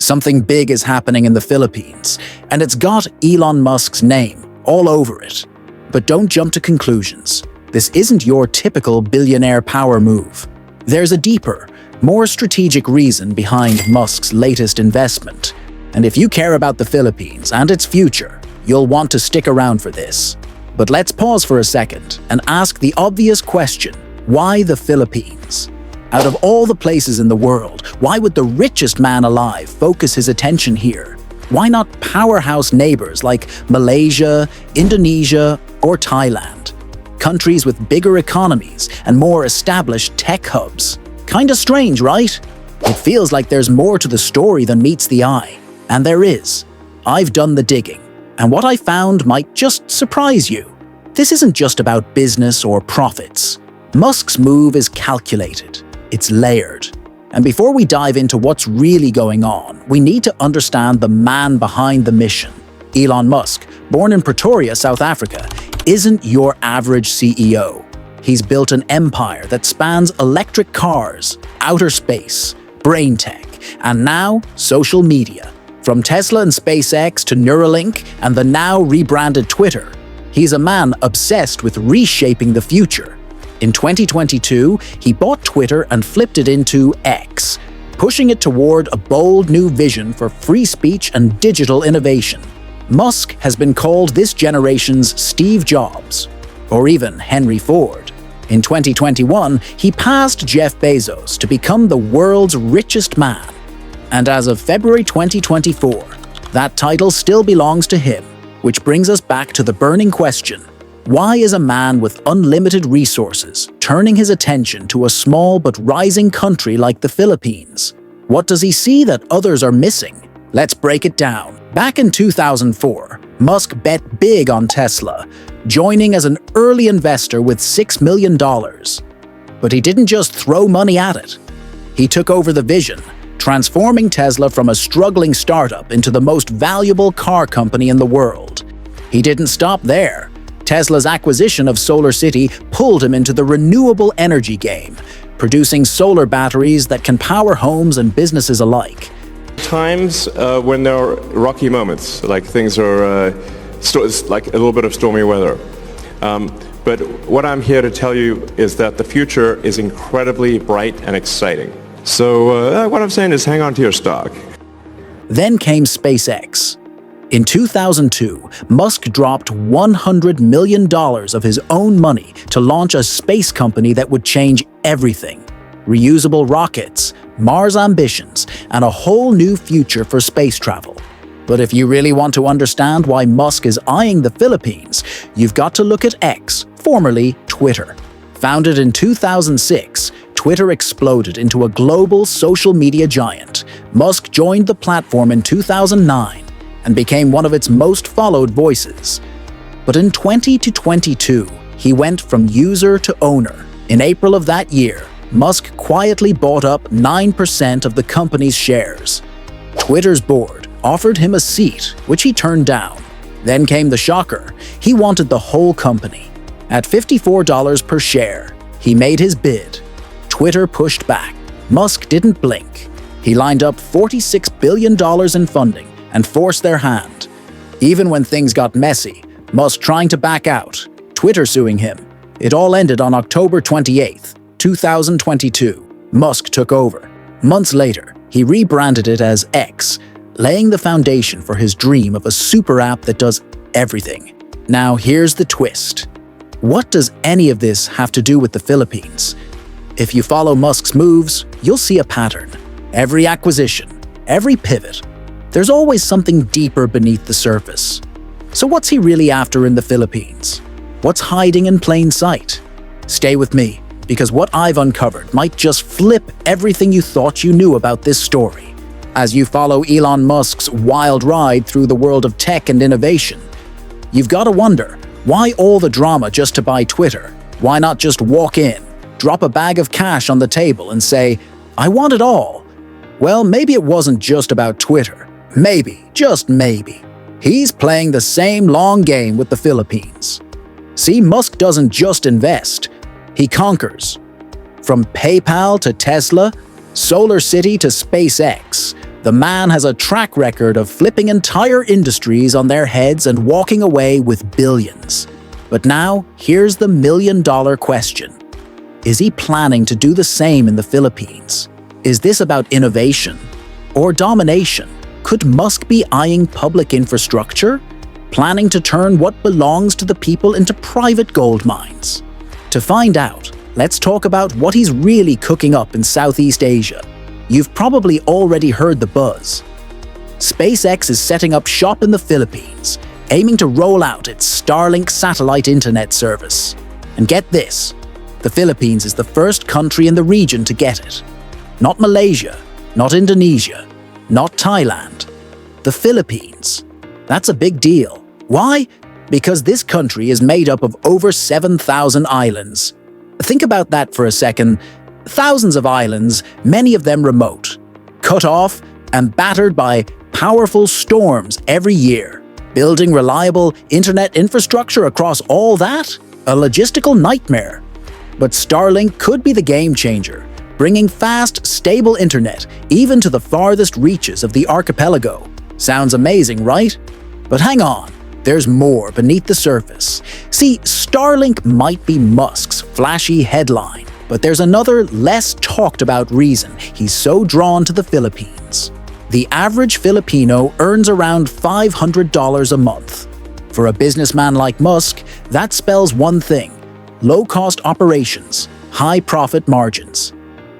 Something big is happening in the Philippines, and it's got Elon Musk's name all over it. But don't jump to conclusions. This isn't your typical billionaire power move. There's a deeper, more strategic reason behind Musk's latest investment. And if you care about the Philippines and its future, you'll want to stick around for this. But let's pause for a second and ask the obvious question: why the Philippines? Out of all the places in the world, why would the richest man alive focus his attention here? Why not powerhouse neighbors like Malaysia, Indonesia, or Thailand? Countries with bigger economies and more established tech hubs. Kinda strange, right? It feels like there's more to the story than meets the eye. And there is. I've done the digging, and what I found might just surprise you. This isn't just about business or profits. Musk's move is calculated. It's layered. And before we dive into what's really going on, we need to understand the man behind the mission. Elon Musk, born in Pretoria, South Africa, isn't your average CEO. He's built an empire that spans electric cars, outer space, brain tech, and now social media. From Tesla and SpaceX to Neuralink and the now rebranded Twitter, he's a man obsessed with reshaping the future. In 2022, he bought Twitter and flipped it into X, pushing it toward a bold new vision for free speech and digital innovation. Musk has been called this generation's Steve Jobs, or even Henry Ford. In 2021, he passed Jeff Bezos to become the world's richest man. And as of February 2024, that title still belongs to him, which brings us back to the burning question: why is a man with unlimited resources turning his attention to a small but rising country like the Philippines? What does he see that others are missing? Let's break it down. Back in 2004, Musk bet big on Tesla, joining as an early investor with $6 million. But he didn't just throw money at it. He took over the vision, transforming Tesla from a struggling startup into the most valuable car company in the world. He didn't stop there. Tesla's acquisition of SolarCity pulled him into the renewable energy game, producing solar batteries that can power homes and businesses alike. Times when there are rocky moments, like things are like a little bit of stormy weather. But what I'm here to tell you is that the future is incredibly bright and exciting. So what I'm saying is hang on to your stock. Then came SpaceX. In 2002, Musk dropped $100 million of his own money to launch a space company that would change everything. Reusable rockets, Mars ambitions, and a whole new future for space travel. But if you really want to understand why Musk is eyeing the Philippines, you've got to look at X, formerly Twitter. Founded in 2006, Twitter exploded into a global social media giant. Musk joined the platform in 2009 and became one of its most followed voices. But in 2022, he went from user to owner. In April of that year, Musk quietly bought up 9% of the company's shares. Twitter's board offered him a seat, which he turned down. Then came the shocker. He wanted the whole company. At $54 per share, he made his bid. Twitter pushed back. Musk didn't blink. He lined up $46 billion in funding and forced their hand. Even when things got messy, Musk trying to back out, Twitter suing him. It all ended on October 28, 2022. Musk took over. Months later, he rebranded it as X, laying the foundation for his dream of a super app that does everything. Now here's the twist. What does any of this have to do with the Philippines? If you follow Musk's moves, you'll see a pattern. Every acquisition, every pivot, there's always something deeper beneath the surface. So what's he really after in the Philippines? What's hiding in plain sight? Stay with me, because what I've uncovered might just flip everything you thought you knew about this story. As you follow Elon Musk's wild ride through the world of tech and innovation, you've got to wonder, why all the drama just to buy Twitter? Why not just walk in, drop a bag of cash on the table and say, I want it all? Well, maybe it wasn't just about Twitter. Maybe, just maybe, he's playing the same long game with the Philippines. See, Musk doesn't just invest, he conquers. From PayPal to Tesla, SolarCity to SpaceX, The man has a track record of flipping entire industries on their heads and walking away with billions. But now, here's the million-dollar question. Is he planning to do the same in the Philippines? Is this about innovation or domination? Could Musk be eyeing public infrastructure, planning to turn what belongs to the people into private gold mines? To find out, let's talk about what he's really cooking up in Southeast Asia. You've probably already heard the buzz. SpaceX is setting up shop in the Philippines, aiming to roll out its Starlink satellite internet service. And get this, the Philippines is the first country in the region to get it. Not Malaysia, not Indonesia, not Thailand. The Philippines. That's a big deal. Why? Because this country is made up of over 7,000 islands. Think about that for a second. Thousands of islands, many of them remote, cut off and battered by powerful storms every year. Building reliable internet infrastructure across all that? A logistical nightmare. But Starlink could be the game changer, bringing fast, stable internet even to the farthest reaches of the archipelago. Sounds amazing, right? But hang on, there's more beneath the surface. See, Starlink might be Musk's flashy headline, but there's another, less talked about reason he's so drawn to the Philippines. The average Filipino earns around $500 a month. For a businessman like Musk, that spells one thing: low-cost operations, high profit margins.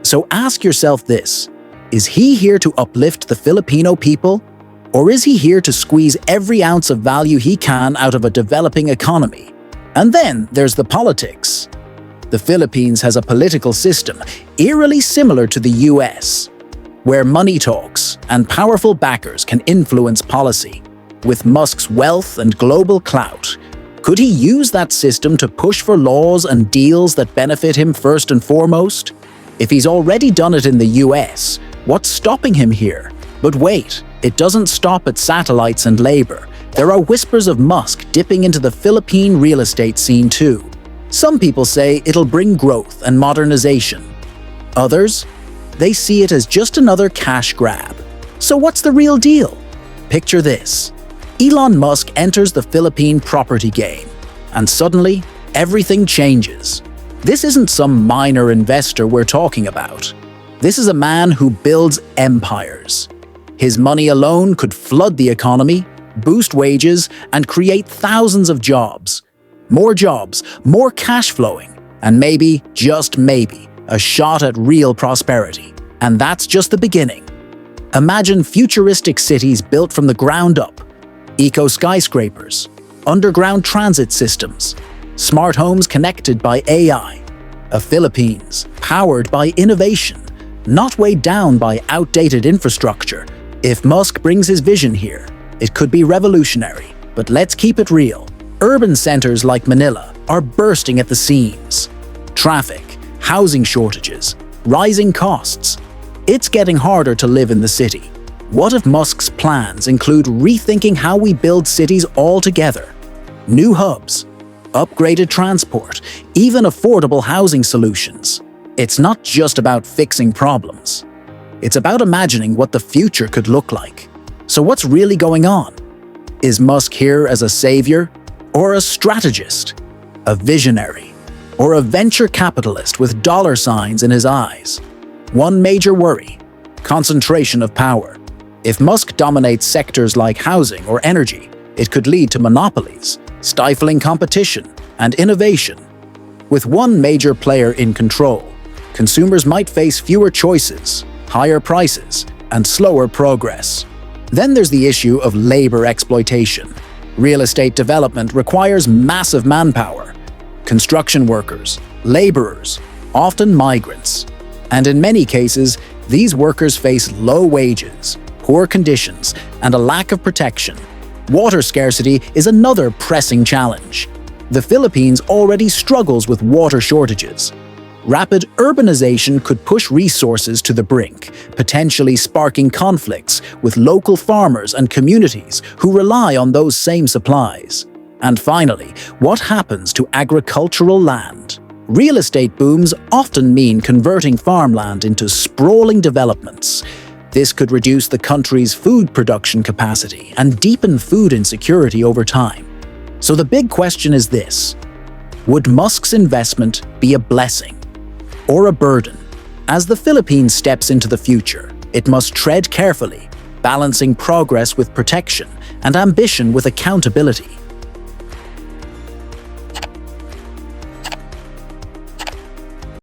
So ask yourself this: is he here to uplift the Filipino people? Or is he here to squeeze every ounce of value he can out of a developing economy? And then there's the politics. The Philippines has a political system eerily similar to the US, where money talks and powerful backers can influence policy. With Musk's wealth and global clout, could he use that system to push for laws and deals that benefit him first and foremost? If he's already done it in the US, what's stopping him here? But wait, it doesn't stop at satellites and labor. There are whispers of Musk dipping into the Philippine real estate scene too. Some people say it'll bring growth and modernization. Others, they see it as just another cash grab. So what's the real deal? Picture this. Elon Musk enters the Philippine property game, and suddenly, everything changes. This isn't some minor investor we're talking about. This is a man who builds empires. His money alone could flood the economy, boost wages, and create thousands of jobs. More cash flowing, and maybe, just maybe, a shot at real prosperity. And that's just the beginning. Imagine futuristic cities built from the ground up, eco-skyscrapers, underground transit systems, smart homes connected by AI, a Philippines powered by innovation, not weighed down by outdated infrastructure. If Musk brings his vision here, it could be revolutionary. But let's keep it real. Urban centers like Manila are bursting at the seams. Traffic, housing shortages, rising costs. It's getting harder to live in the city. What if Musk's plans include rethinking how we build cities altogether? New hubs, upgraded transport, even affordable housing solutions. It's not just about fixing problems. It's about imagining what the future could look like. So what's really going on? Is Musk here as a savior, or a strategist, a visionary, or a venture capitalist with dollar signs in his eyes? One major worry: concentration of power. If Musk dominates sectors like housing or energy, it could lead to monopolies, stifling competition and innovation. With one major player in control, consumers might face fewer choices, higher prices, and slower progress. Then there's the issue of labor exploitation. Real estate development requires massive manpower. Construction workers, laborers, often migrants. And in many cases, these workers face low wages, poor conditions, and a lack of protection. Water scarcity is another pressing challenge. The Philippines already struggles with water shortages. Rapid urbanization could push resources to the brink, potentially sparking conflicts with local farmers and communities who rely on those same supplies. And finally, what happens to agricultural land? Real estate booms often mean converting farmland into sprawling developments. This could reduce the country's food production capacity and deepen food insecurity over time. So the big question is this: would Musk's investment be a blessing or a burden? As the Philippines steps into the future, it must tread carefully, balancing progress with protection and ambition with accountability.